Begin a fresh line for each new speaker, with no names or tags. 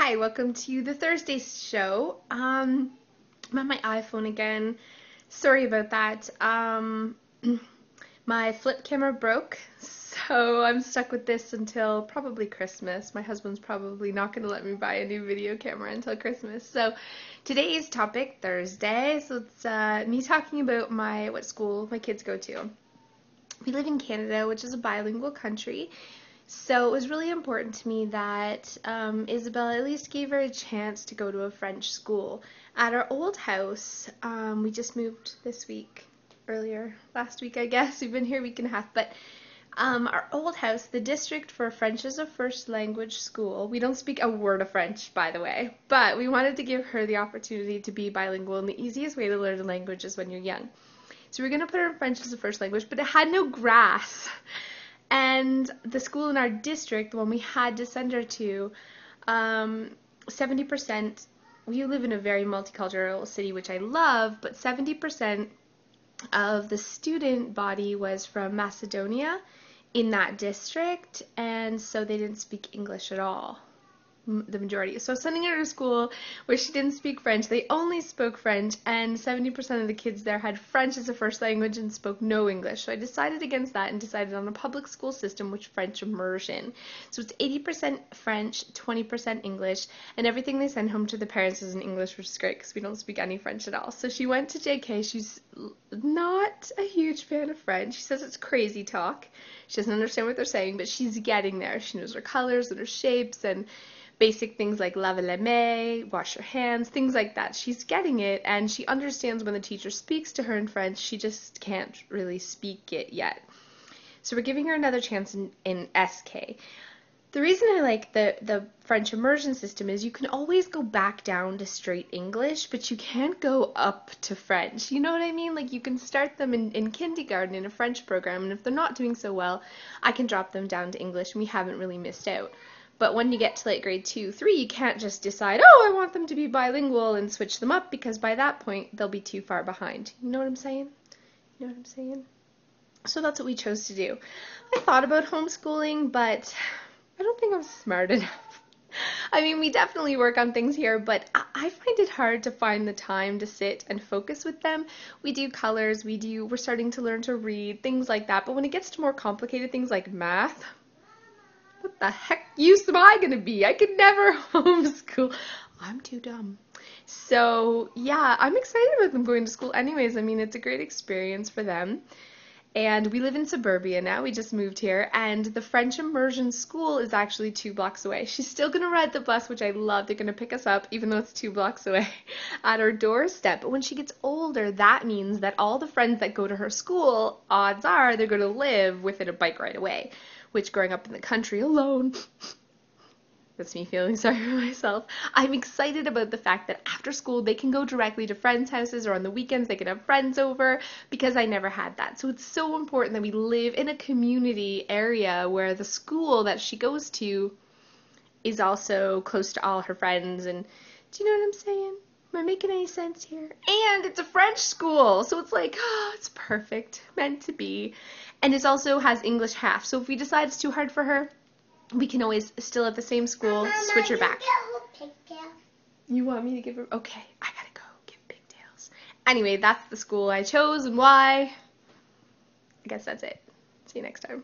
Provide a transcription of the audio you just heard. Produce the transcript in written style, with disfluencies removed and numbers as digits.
Hi, welcome to the Thursday show. I'm on my iPhone again. Sorry about that. My flip camera broke, so I'm stuck with this until probably Christmas. My husband's probably not going to let me buy a new video camera until Christmas. So today's topic, Thursday, so it's me talking about what school my kids go to. We live in Canada, which is a bilingual country. So it was really important to me that Isabella at least gave her a chance to go to a French school. At our old house, we just moved this week, last week I guess, we've been here a week and a half, but our old house, the district for French as a first language school, we don't speak a word of French, by the way, but we wanted to give her the opportunity to be bilingual, and the easiest way to learn a language is when you're young. So we're going to put her in French as a first language, but it had no grass. And the school in our district, the one we had to send her to, 70%, we live in a very multicultural city, which I love, but 70% of the student body was from Macedonia in that district, and so they didn't speak English at all. The majority. So sending her to school where she didn't speak French, they only spoke French, and 70% of the kids there had French as a first language and spoke no English. So I decided against that and decided on a public school system with French immersion. So it's 80% French, 20% English, and everything they send home to the parents is in English, which is great because we don't speak any French at all. So she went to JK. She's not a huge fan of French. She says it's crazy talk. She doesn't understand what they're saying, but she's getting there. She knows her colors and her shapes and basic things like laver les mains, wash your hands, things like that. She's getting it, and she understands when the teacher speaks to her in French. She just can't really speak it yet. So we're giving her another chance in SK. The reason I like the French immersion system is you can always go back down to straight English, but you can't go up to French. You know what I mean? Like, you can start them in kindergarten in a French program, and if they're not doing so well, I can drop them down to English, and we haven't really missed out. But when you get to like grade 2, 3, you can't just decide, oh, I want them to be bilingual and switch them up, because by that point, they'll be too far behind. You know what I'm saying? You know what I'm saying? So that's what we chose to do. I thought about homeschooling, but I don't think I'm smart enough. I mean, we definitely work on things here, but I find it hard to find the time to sit and focus with them. We do colors, we're starting to learn to read, things like that, but when it gets to more complicated things like math, what the heck use am I going to be? I could never homeschool. I'm too dumb. So, yeah, I'm excited about them going to school anyways. I mean, it's a great experience for them. And we live in suburbia now. We just moved here. And the French immersion school is actually 2 blocks away. She's still going to ride the bus, which I love. They're going to pick us up, even though it's 2 blocks away, at our doorstep. But when she gets older, that means that all the friends that go to her school, odds are they're going to live within a bike ride away. Which, growing up in the country alone, that's me feeling sorry for myself. I'm excited about the fact that after school they can go directly to friends' houses, or on the weekends they can have friends over, because I never had that. So it's so important that we live in a community area where the school that she goes to is also close to all her friends. And do you know what I'm saying? Am I making any sense here? And it's a French school, so it's like, oh, it's perfect, meant to be. And it also has English half, so if we decide it's too hard for her, we can always, still at the same school, switch her back. You want me to give her? Okay, I gotta go give pigtails. Anyway, that's the school I chose and why. I guess that's it. See you next time.